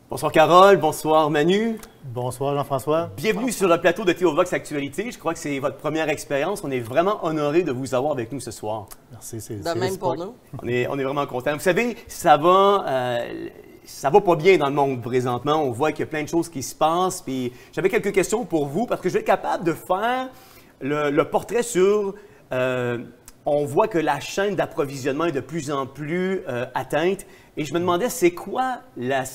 Bonsoir Carole, bonsoir Manu. Bonsoir Jean-François. Bienvenue sur le plateau de Théovox Actualité. Je crois que c'est votre première expérience. On est vraiment honorés de vous avoir avec nous ce soir. Merci, c'est de même pour nous. On est vraiment contents. Vous savez, ça va pas bien dans le monde présentement. On voit qu'il y a plein de choses qui se passent. Puis j'avais quelques questions pour vous parce que je vais être capable de faire le portrait sur... on voit que la chaîne d'approvisionnement est de plus en plus atteinte. Et je me demandais, c'est quoi la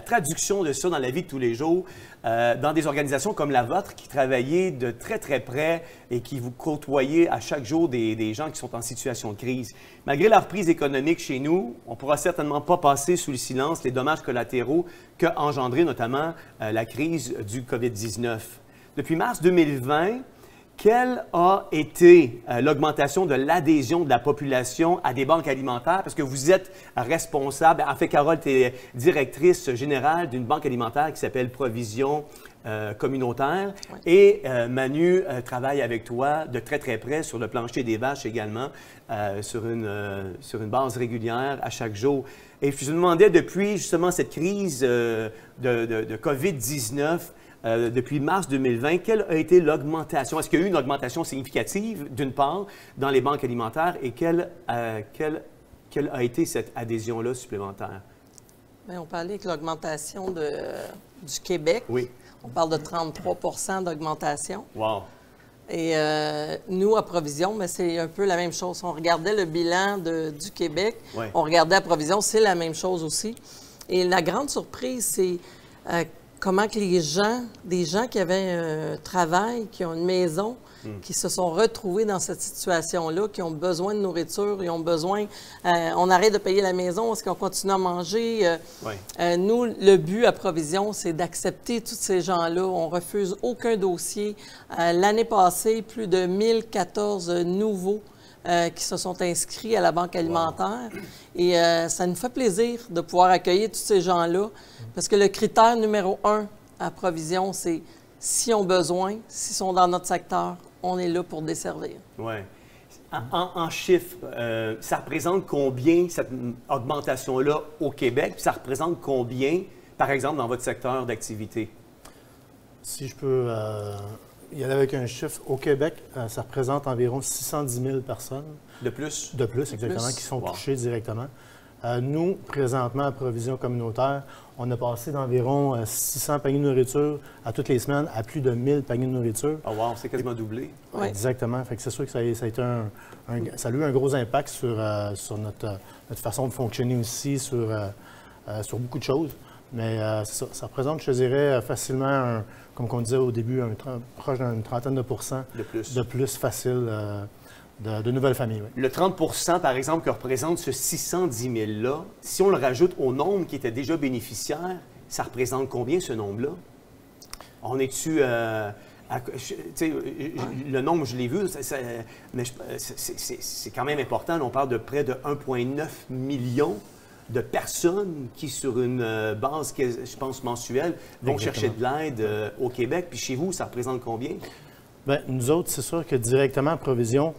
traduction de ça dans la vie de tous les jours, dans des organisations comme la vôtre qui travaillez de très, très près et qui vous côtoyez à chaque jour des gens qui sont en situation de crise. Malgré la reprise économique chez nous, on ne pourra certainement pas passer sous le silence les dommages collatéraux qu'a engendré notamment la crise du COVID-19. Depuis mars 2020, quelle a été l'augmentation de l'adhésion de la population à des banques alimentaires? Parce que vous êtes responsable, en fait, Carole, tu es directrice générale d'une banque alimentaire qui s'appelle Provision communautaire. Oui. Et Manu travaille avec toi de très, très près sur le plancher des vaches également, sur une base régulière à chaque jour. Et je me demandais, depuis justement cette crise de COVID-19, depuis mars 2020, quelle a été l'augmentation? Est-ce qu'il y a eu une augmentation significative, d'une part, dans les banques alimentaires et quelle a été cette adhésion-là supplémentaire? Bien, on parlait avec l'augmentation du Québec. Oui. On parle de 33 d'augmentation. Wow! Et nous, à Provision, mais c'est un peu la même chose. On regardait le bilan du Québec, Ouais. on regardait à Provision, c'est la même chose aussi. Et la grande surprise, c'est comment que des gens qui avaient un travail, qui ont une maison, qui se sont retrouvés dans cette situation-là, qui ont besoin de nourriture, ils ont besoin... on arrête de payer la maison, est-ce qu'on continue à manger? Ouais. Nous, le but à Provision, c'est d'accepter tous ces gens-là. On refuse aucun dossier. L'année passée, plus de 1014 nouveaux qui se sont inscrits à la Banque alimentaire. Wow. Et ça nous fait plaisir de pouvoir accueillir tous ces gens-là parce que le critère numéro 1 à Provision, c'est s'ils ont besoin, s'ils sont dans notre secteur, on est là pour desservir. Oui. En chiffres, ça représente combien cette augmentation-là au Québec? Ça représente combien, par exemple, dans votre secteur d'activité? Si je peux y aller avec un chiffre, au Québec, ça représente environ 610 000 personnes. De plus? De plus, exactement, qui sont Wow. touchées directement. Nous, présentement, à Provision communautaire, on a passé d'environ 600 paniers de nourriture à toutes les semaines à plus de 1000 paniers de nourriture. Oh wow, c'est quasiment doublé. Oui. Exactement. Fait que c'est sûr que ça a été ça a eu un gros impact sur notre façon de fonctionner aussi, sur beaucoup de choses. Mais c'est ça. Ça représente, je dirais, facilement, comme on disait au début, proche d'une trentaine de pourcents de plus facile de nouvelles familles. Oui. Le 30 par exemple, que représente ce 610 000-là, si on le rajoute au nombre qui était déjà bénéficiaires, ça représente combien ce nombre-là? On est-tu... le nombre, je l'ai vu, mais c'est quand même important. On parle de près de 1,9 million de personnes qui, sur une base, je pense, mensuelle, vont chercher de l'aide au Québec. Puis chez vous, ça représente combien? Bien, nous autres, c'est sûr que directement à Provision,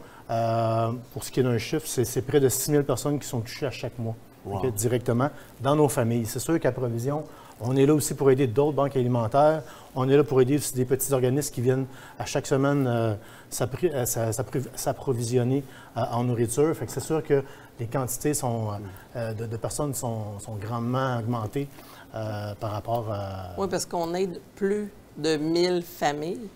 pour ce qui est d'un chiffre, c'est près de 6 000 personnes qui sont touchées à chaque mois, Wow. okay, directement dans nos familles. C'est sûr qu'à Provision, on est là aussi pour aider d'autres banques alimentaires. On est là pour aider aussi des petits organismes qui viennent à chaque semaine s'approvisionner en nourriture. Fait que c'est sûr que les quantités de personnes sont grandement augmentées par rapport à... Oui, parce qu'on aide plus de 1000 familles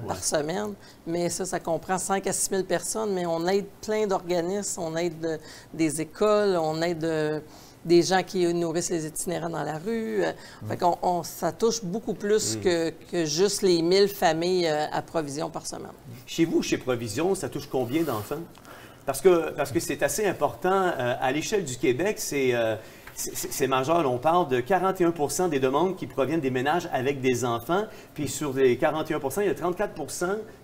par semaine, mais ça comprend 5 à 6 000 personnes, mais on aide plein d'organismes, on aide des écoles, on aide des gens qui nourrissent les itinérants dans la rue. Fait qu'on ça touche beaucoup plus que juste les 1000 familles à Provision par semaine. Chez vous, chez Provision, ça touche combien d'enfants? Parce que c'est assez important. À l'échelle du Québec, c'est majeur. On parle de 41 des demandes qui proviennent des ménages avec des enfants. Puis sur les 41 il y a 34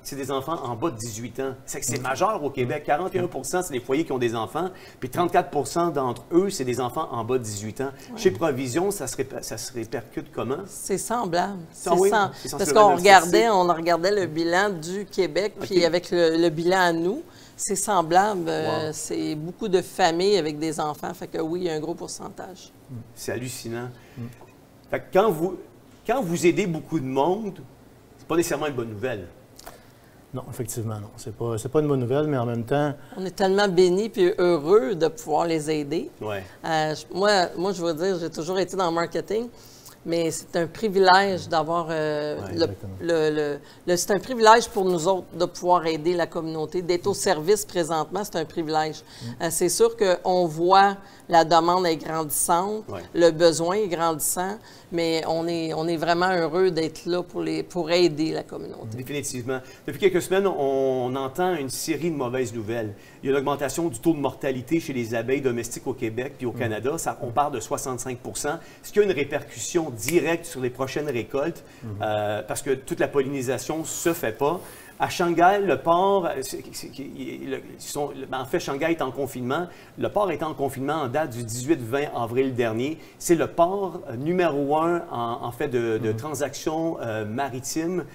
c'est des enfants en bas de 18 ans. C'est majeur au Québec. 41 c'est des foyers qui ont des enfants. Puis 34 d'entre eux, c'est des enfants en bas de 18 ans. Ouais. Chez Provision, ça se répercute comment? C'est semblable. Oui, parce qu'on regardait le bilan du Québec, puis avec le bilan à nous. C'est semblable. Wow. C'est beaucoup de familles avec des enfants. Fait que oui, il y a un gros pourcentage. C'est hallucinant. Fait que quand vous aidez beaucoup de monde, c'est pas nécessairement une bonne nouvelle. Non, effectivement, non. C'est pas une bonne nouvelle, mais en même temps... On est tellement bénis et heureux de pouvoir les aider. Ouais. Moi, je veux dire, j'ai toujours été dans le marketing, mais c'est un privilège d'avoir... c'est un privilège pour nous autres de pouvoir aider la communauté, d'être au service présentement, c'est un privilège. C'est sûr qu'on voit la demande est grandissante, le besoin est grandissant, mais on est vraiment heureux d'être là pour aider la communauté. Définitivement. Depuis quelques semaines, on entend une série de mauvaises nouvelles. Il y a une augmentation du taux de mortalité chez les abeilles domestiques au Québec puis au Canada. On parle de 65 ce qui a une répercussion directe sur les prochaines récoltes parce que toute la pollinisation ne se fait pas. À Shanghai, le port, en fait, Shanghai est en confinement. Le port est en confinement en date du 18-20 avril dernier. C'est le port numéro 1 en fait de transactions maritimes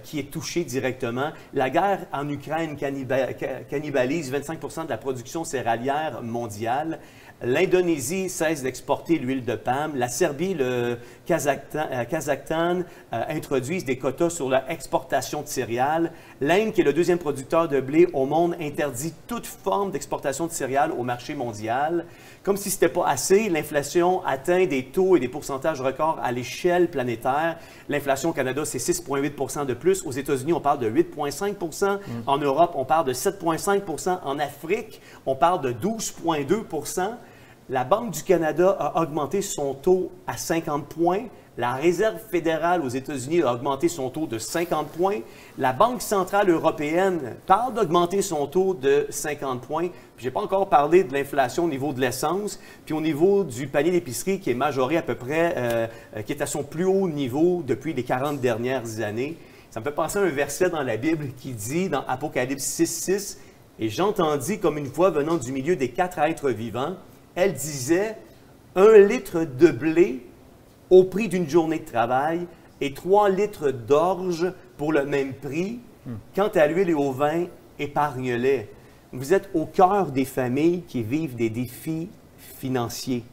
qui est touché directement. La guerre en Ukraine cannibalise 25 de la production céréalière mondiale. L'Indonésie cesse d'exporter l'huile de palme. La Serbie, le Kazakhstan introduisent des quotas sur l'exportation de céréales. L'Inde, qui est le deuxième producteur de blé au monde, interdit toute forme d'exportation de céréales au marché mondial. Comme si ce n'était pas assez, l'inflation atteint des taux et des pourcentages records à l'échelle planétaire. L'inflation au Canada, c'est 6,8 de plus. Aux États-Unis, on parle de 8,5 En Europe, on parle de 7,5 En Afrique, on parle de 12,2 La Banque du Canada a augmenté son taux à 50 points. La Réserve fédérale aux États-Unis a augmenté son taux de 50 points. La Banque centrale européenne parle d'augmenter son taux de 50 points. Je n'ai pas encore parlé de l'inflation au niveau de l'essence, puis au niveau du panier d'épicerie qui est majoré à peu près, qui est à son plus haut niveau depuis les 40 dernières années. Ça me fait penser à un verset dans la Bible qui dit, dans Apocalypse 6,6, « Et j'entendis comme une voix venant du milieu des 4 êtres vivants, elle disait, 1 litre de blé au prix d'une journée de travail et 3 litres d'orge pour le même prix. Quant à l'huile et au vin, épargne-les. » Vous êtes au cœur des familles qui vivent des défis financiers.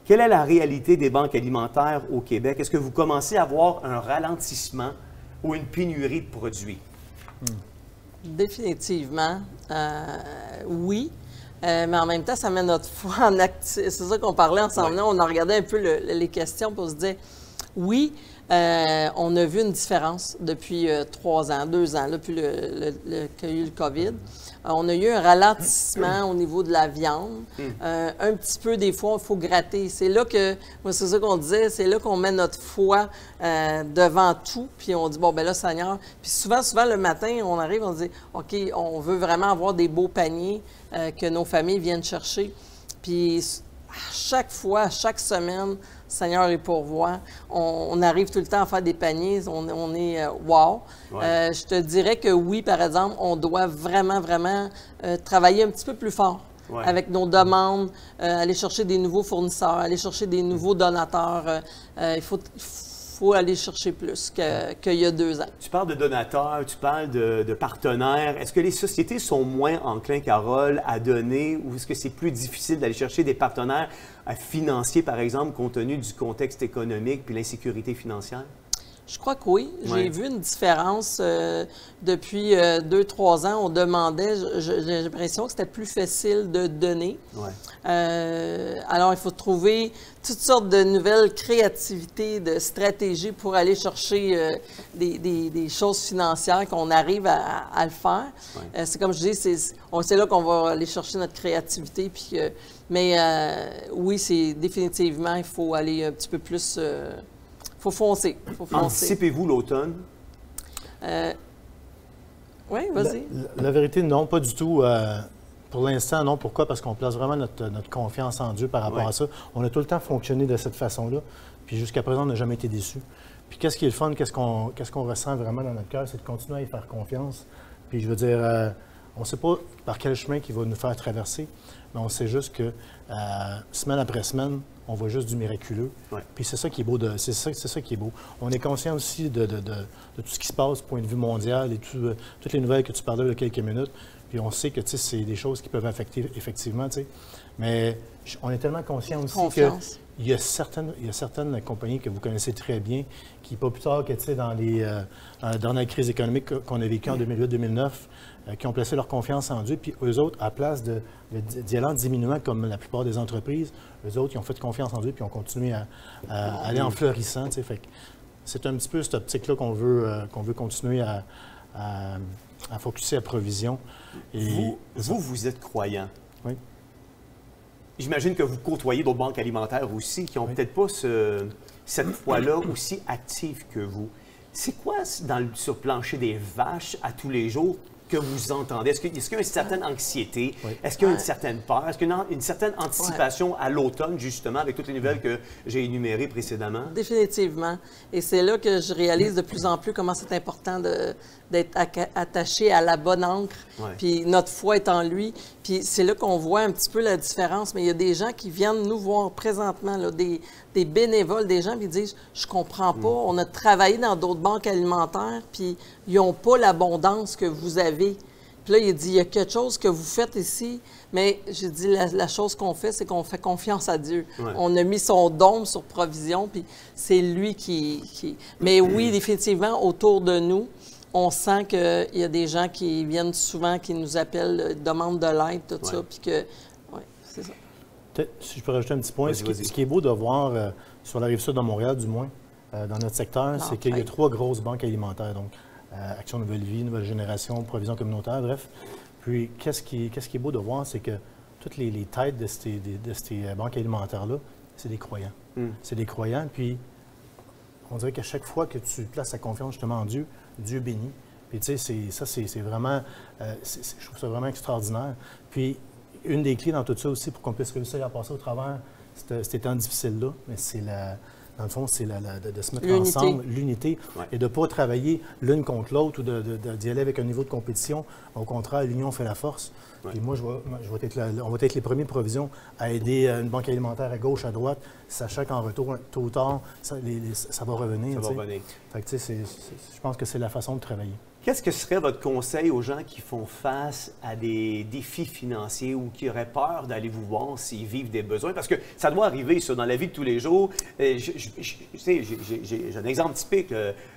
Quelle est la réalité des banques alimentaires au Québec? Est-ce que vous commencez à voir un ralentissement ou une pénurie de produits? Définitivement, oui. Mais en même temps, ça met notre foi en activité. C'est ça qu'on parlait ensemble. On a regardé un peu les questions pour se dire, oui, on a vu une différence depuis 3 ans, 2 ans, depuis qu'il y a eu le COVID. On a eu un ralentissement au niveau de la viande. Un petit peu, des fois, il faut gratter. C'est là que, moi, c'est ça qu'on disait, c'est là qu'on met notre foi devant tout, puis on dit, bon, ben là, Seigneur. Puis souvent, le matin, on arrive, on dit, OK, on veut vraiment avoir des beaux paniers que nos familles viennent chercher. Puis à chaque fois, chaque semaine, Seigneur est pourvoit. On arrive tout le temps à faire des paniers. On est wow. Je te dirais que oui, par exemple, on doit vraiment travailler un petit peu plus fort avec nos demandes, aller chercher des nouveaux fournisseurs, aller chercher des nouveaux donateurs. Il faut aller chercher plus qu'il y a 2 ans. Tu parles de donateurs, tu parles de partenaires. Est-ce que les sociétés sont moins enclins, Carole, à donner ou est-ce que c'est plus difficile d'aller chercher des partenaires financiers, par exemple, compte tenu du contexte économique puis l'insécurité financière? Je crois que oui. J'ai vu une différence depuis 2-3 ans. On demandait, j'ai l'impression que c'était plus facile de donner. Alors, il faut trouver toutes sortes de nouvelles créativités, de stratégies pour aller chercher des choses financières qu'on arrive à le faire. C'est comme je dis, c'est là qu'on va aller chercher notre créativité. Puis, mais oui, c'est définitivement, il faut aller un petit peu plus... faut foncer. Anticipez-vous l'automne? Oui, vas-y. La vérité, non, pas du tout. Pour l'instant, non. Pourquoi? Parce qu'on place vraiment notre confiance en Dieu par rapport à ça. On a tout le temps fonctionné de cette façon-là. Puis jusqu'à présent, on n'a jamais été déçus. Puis qu'est-ce qui est le fun, qu'est-ce qu'on ressent vraiment dans notre cœur, c'est de continuer à y faire confiance. Puis je veux dire, on ne sait pas par quel chemin qu'il va nous faire traverser, mais on sait juste que semaine après semaine, on voit juste du miraculeux. Puis c'est ça qui est beau. C'est ça qui est beau. On est conscient aussi de tout ce qui se passe du point de vue mondial et toutes les nouvelles que tu parlais il y a quelques minutes. Puis on sait que c'est des choses qui peuvent affecter effectivement. Mais on est tellement conscient aussi qu'il y a certaines compagnies que vous connaissez très bien qui, pas plus tard que dans la crise économique qu'on a vécue en 2008-2009, qui ont placé leur confiance en Dieu. Puis eux autres, à place d'y aller en diminuant comme la plupart des entreprises, eux autres, ils ont fait confiance en Dieu puis ont continué à aller en fleurissant. Fait que c'est un petit peu cette optique-là qu'on veut continuer à focusser à provision. Et vous êtes croyant. Oui. J'imagine que vous côtoyez d'autres banques alimentaires aussi qui n'ont peut-être pas cette foi-là aussi active que vous. C'est quoi sur le plancher des vaches à tous les jours que vous entendez? Est-ce qu'il y a une certaine anxiété? Oui. Est-ce qu'il y a une certaine peur? Est-ce qu'il y a une certaine anticipation à l'automone, justement, avec toutes les nouvelles que j'ai énumérées précédemment? Définitivement. Et c'est là que je réalise de plus en plus comment c'est important d'être attaché à la bonne encre, puis notre foi est en lui. Puis c'est là qu'on voit un petit peu la différence. Mais il y a des gens qui viennent nous voir présentement, là, des bénévoles, des gens qui disent « Je comprends pas, on a travaillé dans d'autres banques alimentaires, puis ils n'ont pas l'abondance que vous avez. » Puis là, il dit « Il y a quelque chose que vous faites ici. » Mais j'ai dit la chose qu'on fait, c'est qu'on fait confiance à Dieu. Ouais. On a mis son dôme sur provision, puis c'est lui qui... Mais oui, définitivement, autour de nous, on sent qu'il y a des gens qui viennent souvent, qui nous appellent, demandent de l'aide, tout ça, puis que... Oui, c'est ça. Si je peux rajouter un petit point, ce qui est beau de voir sur la Rive-Sud de Montréal, du moins, dans notre secteur, c'est qu'il y a 3 grosses banques alimentaires. Donc, Action Nouvelle Vie, Nouvelle Génération, Provision communautaire, bref. Puis, qu'est-ce qui est beau de voir, c'est que toutes les têtes de ces banques alimentaires-là, c'est des croyants. C'est des croyants, puis on dirait qu'à chaque fois que tu places ta confiance justement en Dieu, Dieu bénit. Puis, tu sais, c'est vraiment... je trouve ça vraiment extraordinaire. Puis, une des clés dans tout ça aussi, pour qu'on puisse réussir à passer au travers ces temps difficiles-là, mais dans le fond, c'est de se mettre ensemble, l'unité, et de ne pas travailler l'une contre l'autre ou d'y aller avec un niveau de compétition. Au contraire, l'union fait la force. Puis moi, on va être les premiers provisions à aider une banque alimentaire à gauche, à droite, sachant qu'en retour, tôt ou tard, ça va revenir. Ça va revenir. Fait que, je pense que c'est la façon de travailler. Qu'est-ce que serait votre conseil aux gens qui font face à des défis financiers ou qui auraient peur d'aller vous voir s'ils vivent des besoins? Parce que ça doit arriver, ça, dans la vie de tous les jours. J'ai un exemple typique.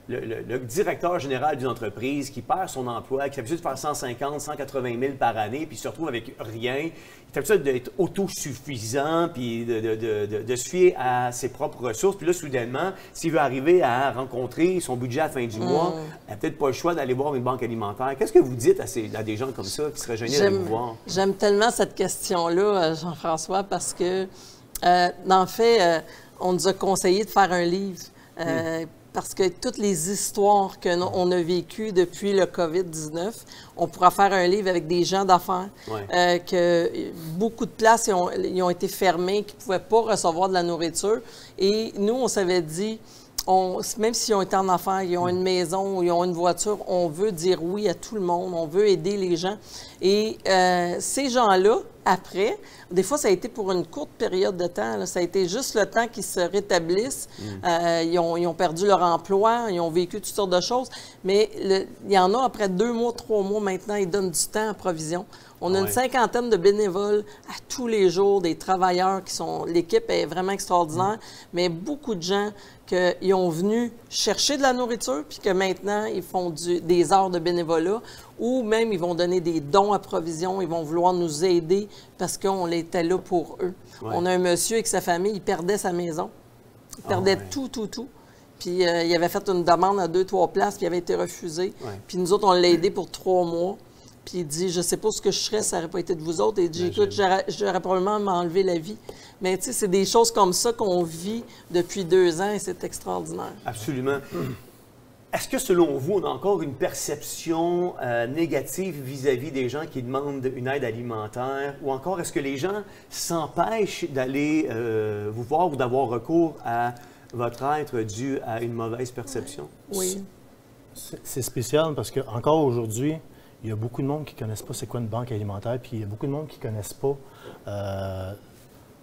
Le directeur général d'une entreprise qui perd son emploi, qui est habitué de faire 150, 180 000 par année, puis il se retrouve avec rien. Il est habitué d'être autosuffisant, puis de se fier à ses propres ressources. Puis là, soudainement, s'il veut arriver à rencontrer son budget à la fin du mois, il n'a peut-être pas le choix d'aller voir une banque alimentaire. Qu'est-ce que vous dites à des gens comme ça qui seraient gênés d'aller vous voir? J'aime tellement cette question-là, Jean-François, parce que, dans le fait, on nous a conseillé de faire un livre. Parce que toutes les histoires qu'on a vécues depuis le COVID-19, on pourra faire un livre avec des gens d'affaires, que beaucoup de places ils ont été fermées, qui ne pouvaient pas recevoir de la nourriture. Et nous, on s'avait dit, même s'ils ont été en affaires, ils ont une maison ou ils ont une voiture, on veut dire oui à tout le monde, on veut aider les gens. Et ces gens-là, après, des fois, ça a été pour une courte période de temps. Là. Ça a été juste le temps qu'ils se rétablissent. Ils ont perdu leur emploi, ils ont vécu toutes sortes de choses. Mais il y en a, après 2 mois, 3 mois maintenant, ils donnent du temps à provision. On a une 50aine de bénévoles à tous les jours, des travailleurs qui sont... L'équipe est vraiment extraordinaire, mais beaucoup de gens qui ont venu chercher de la nourriture, puis que maintenant, ils font des heures de bénévolat, ou même ils vont donner des dons à provision, ils vont vouloir nous aider parce qu'on était là pour eux. On a un monsieur avec sa famille, il perdait sa maison. Il perdait tout. Puis il avait fait une demande à 2-3 places, puis il avait été refusé. Puis nous autres, on l'a aidé pour 3 mois. Puis il dit, je sais pas ce que je serais, ça n'aurait pas été de vous autres. Et il dit, écoute, j'aurais probablement m'enlevé la vie. Mais tu sais, c'est des choses comme ça qu'on vit depuis 2 ans et c'est extraordinaire. Absolument. Est-ce que, selon vous, on a encore une perception négative vis-à-vis des gens qui demandent une aide alimentaire? Ou encore, est-ce que les gens s'empêchent d'aller vous voir ou d'avoir recours à votre aide dû à une mauvaise perception? Oui. C'est spécial parce qu'encore aujourd'hui, il y a beaucoup de monde qui ne connaissent pas c'est quoi une banque alimentaire, puis il y a beaucoup de monde qui ne connaissent pas,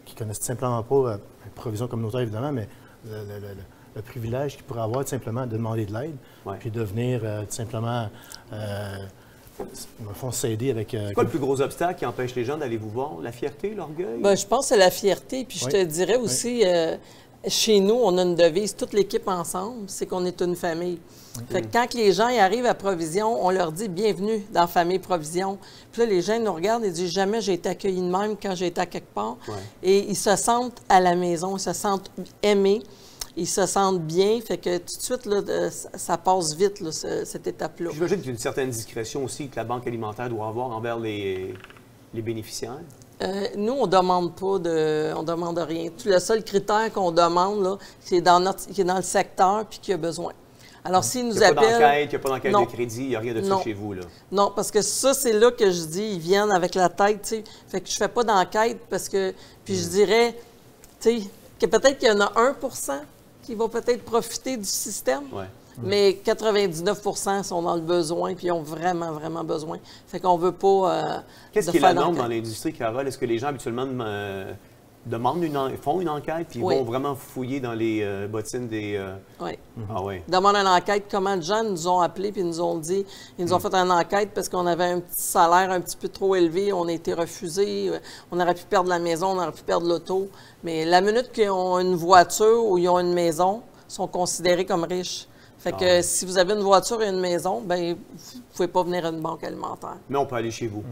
qui connaissent tout simplement pas provision communautaire, évidemment, mais le privilège qu'ils pourraient avoir tout simplement de demander de l'aide, puis de venir tout simplement me font s'aider avec... C'est quoi le plus gros obstacle qui empêche les gens d'aller vous voir? La fierté, l'orgueil? Bien, je pense que c'est la fierté. Puis je te dirais aussi, chez nous, on a une devise, toute l'équipe ensemble, c'est qu'on est une famille. Fait que quand les gens y arrivent à Provision, on leur dit « Bienvenue dans la famille Provision ». Puis là, les gens nous regardent et disent « Jamais j'ai été accueilli de même quand j'ai été à quelque part ». Et ils se sentent à la maison, ils se sentent aimés, ils se sentent bien. Fait que tout de suite, là, ça passe vite, là, cette étape-là. J'imagine qu'il y a une certaine discrétion aussi que la Banque alimentaire doit avoir envers les bénéficiaires. Nous, on ne demande pas on demande rien. Le seul critère qu'on demande, là, c'est qui est dans le secteur puis qui a besoin. Alors, s'ils nous appellent... Il n'y a pas d'enquête de crédit, il n'y a rien de ça chez vous, là. Non, parce que ça, c'est là que je dis, ils viennent avec la tête, tu sais. Fait que je fais pas d'enquête parce que... Puis je dirais, tu sais, que peut-être qu'il y en a 1 qui va peut-être profiter du système. Ouais. Mais 99 sont dans le besoin, puis ils ont vraiment, vraiment besoin. Fait qu'on veut pas... Qu'est-ce qui est la norme dans l'industrie, Carole? Est-ce que les gens, habituellement, font une enquête, puis ils vont vraiment fouiller dans les bottines des... Oui. Ah oui. Demandent une enquête. Comment de gens nous ont appelés, puis nous ont dit... Ils nous ont fait une enquête parce qu'on avait un petit salaire un petit peu trop élevé, on a été refusés, on aurait pu perdre la maison, on aurait pu perdre l'auto. Mais la minute qu'ils ont une voiture ou ils ont une maison, ils sont considérés comme riches. Fait que si vous avez une voiture et une maison, bien, vous ne pouvez pas venir à une banque alimentaire. Mais on peut aller chez vous.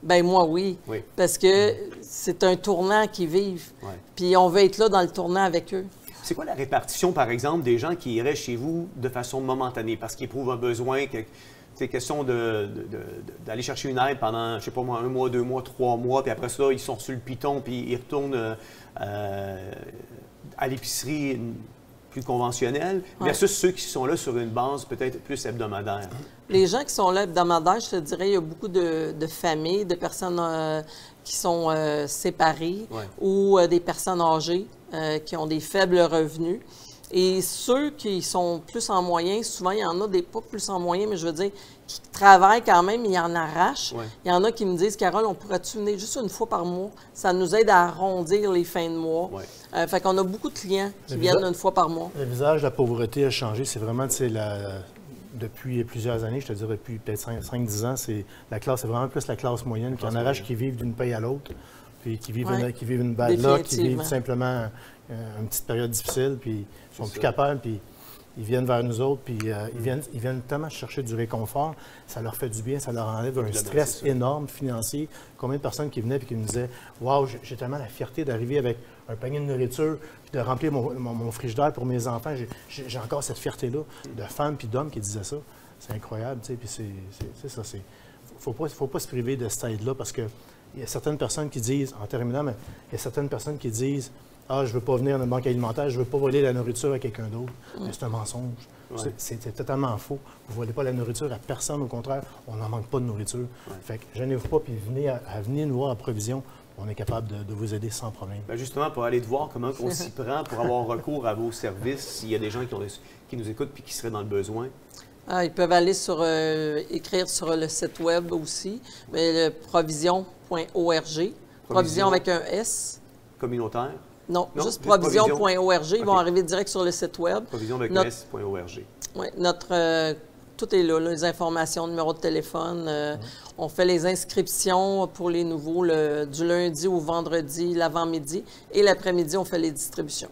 Bien, moi, oui. Parce que c'est un tournant qu'ils vivent. Puis on veut être là dans le tournant avec eux. C'est quoi la répartition, par exemple, des gens qui iraient chez vous de façon momentanée parce qu'ils éprouvent un besoin, c'est question d'aller chercher une aide pendant, je sais pas moi, 1 mois, 2 mois, 3 mois, puis après ça, ils sont sur le piton, puis ils retournent à l'épicerie plus conventionnelle, versus ceux qui sont là sur une base peut-être plus hebdomadaire? Les gens qui sont là hebdomadaires, je te dirais, il y a beaucoup de familles, de personnes qui sont séparées ou des personnes âgées qui ont des faibles revenus. Et ceux qui sont plus en moyen, souvent, il y en a des pas plus en moyen, mais je veux dire, qui travaillent quand même, ils en arrachent. Il y en a qui me disent, Carole, on pourrait-tu venir juste une fois par mois? Ça nous aide à arrondir les fins de mois. Fait qu'on a beaucoup de clients qui viennent une fois par mois. Le visage de la pauvreté a changé. C'est vraiment, tu sais, depuis plusieurs années, je te dirais depuis peut-être 5-10 ans, c'est vraiment plus la classe moyenne qui en arrache, qui vivent d'une paye à l'autre, puis qui vivent une bad luck, qui vivent simplement une petite période difficile, puis ils sont plus capables, puis ils viennent vers nous autres, puis ils viennent tellement chercher du réconfort, ça leur fait du bien, ça leur enlève un stress énorme financier. Combien de personnes qui venaient et qui me disaient « Wow, j'ai tellement la fierté d'arriver avec un panier de nourriture, puis de remplir mon frigidaire pour mes enfants. J'ai encore cette fierté-là de femmes puis d'hommes qui disaient ça. C'est incroyable, tu sais, puis c'est ça. Faut pas se priver de cette aide-là parce qu'il y a certaines personnes qui disent, en terminant, mais il y a certaines personnes qui disent « Ah, je ne veux pas venir dans une banque alimentaire, je ne veux pas voler la nourriture à quelqu'un d'autre. » Mais c'est un mensonge. C'est totalement faux. Vous ne volez pas la nourriture à personne, au contraire, on n'en manque pas de nourriture. Fait que gênez-vous pas, puis venez nous voir à Provision. On est capable de vous aider sans problème. Bien justement, pour aller te voir comment on s'y prend pour avoir recours à vos services, s'il y a des gens qui nous écoutent et qui seraient dans le besoin. Ils peuvent aller écrire sur le site web aussi, mais provision.org. Provision avec un S. Communautaire? Non, juste provision.org. Ils vont arriver direct sur le site web. Provision avec un S.org. Oui, tout est là, les informations, numéro de téléphone. On fait les inscriptions pour les nouveaux du lundi au vendredi, l'avant-midi. Et l'après-midi, on fait les distributions.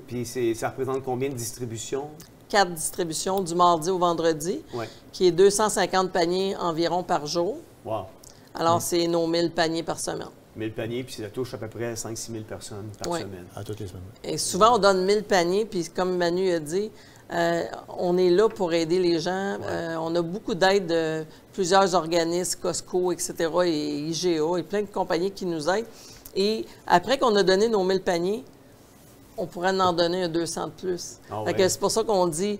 Puis ça représente combien de distributions? 4 distributions du mardi au vendredi, qui est 250 paniers environ par jour. Wow. Alors, c'est nos 1000 paniers par semaine. 1000 paniers, puis ça touche à peu près 5-6 000 personnes par semaine. À toutes les semaines. Et souvent, on donne 1000 paniers, puis comme Manu a dit, on est là pour aider les gens. On a beaucoup d'aide de plusieurs organismes, Costco, etc., et IGA, et plein de compagnies qui nous aident. Et après qu'on a donné nos 1000 paniers, on pourrait en donner un 200 de plus. C'est pour ça qu'on dit,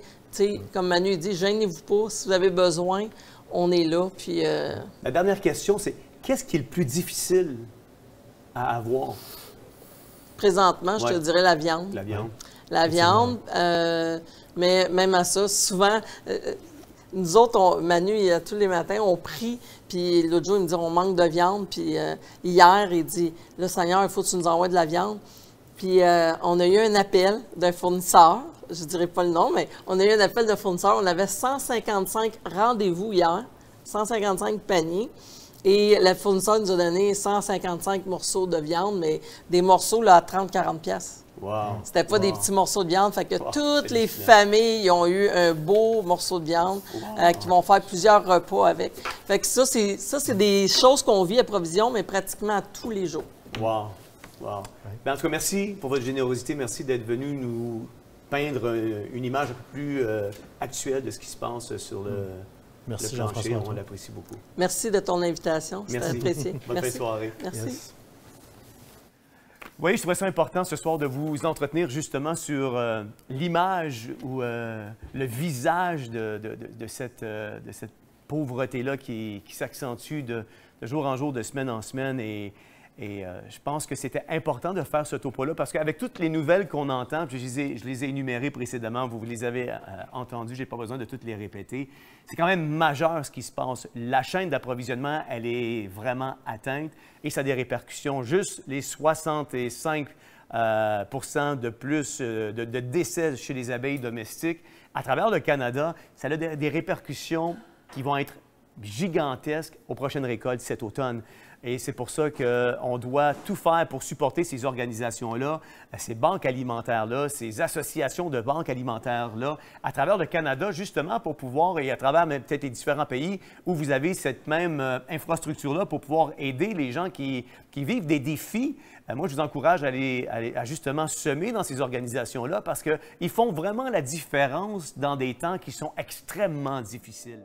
comme Manu dit, gênez-vous pas, si vous avez besoin, on est là. Puis, La dernière question, c'est qu'est-ce qui est le plus difficile à avoir? Présentement, je te dirais la viande. La viande. La viande, mais même à ça, souvent, nous autres, Manu, tous les matins, on prie, puis l'autre jour, il me dit, on manque de viande, puis hier, il dit, là, Seigneur, il faut que tu nous envoies de la viande. Puis on a eu un appel d'un fournisseur, je ne dirais pas le nom, mais on a eu un appel d'un fournisseur, on avait 155 rendez-vous hier 155 paniers. Et le fournisseur nous a donné 155 morceaux de viande, mais des morceaux là, à 30-40 piastres. Wow. C'était pas des petits morceaux de viande. Fait que Wow, toutes les c'est familles ont eu un beau morceau de viande qui vont faire plusieurs repas avec. Fait que ça, c'est des choses qu'on vit à Provision, mais pratiquement tous les jours. Wow. Wow. Ben, en tout cas, merci pour votre générosité. Merci d'être venu nous peindre une image un peu plus actuelle de ce qui se passe sur le Merci, plancher. Jean-François. On l'apprécie beaucoup. Merci de ton invitation. C'était Merci. apprécié. Bonne fin de Merci. soirée. Merci. Yes. Vous voyez, je trouvais ça important ce soir de vous entretenir justement sur l'image ou le visage de cette pauvreté-là qui s'accentue de jour en jour, de semaine en semaine. Et je pense que c'était important de faire ce topo-là parce qu'avec toutes les nouvelles qu'on entend, puis je les ai énumérées précédemment, vous les avez entendues, je n'ai pas besoin de toutes les répéter. C'est quand même majeur ce qui se passe. La chaîne d'approvisionnement, elle est vraiment atteinte et ça a des répercussions. Juste les 65 de plus de décès chez les abeilles domestiques à travers le Canada, ça a des répercussions qui vont être gigantesques aux prochaines récoltes cet automne. Et c'est pour ça qu'on doit tout faire pour supporter ces organisations-là, ces banques alimentaires-là, ces associations de banques alimentaires-là, à travers le Canada, justement pour pouvoir, et à travers peut-être les différents pays où vous avez cette même infrastructure-là pour pouvoir aider les gens qui vivent des défis. Moi, je vous encourage à justement semer dans ces organisations-là parce qu'ils font vraiment la différence dans des temps qui sont extrêmement difficiles.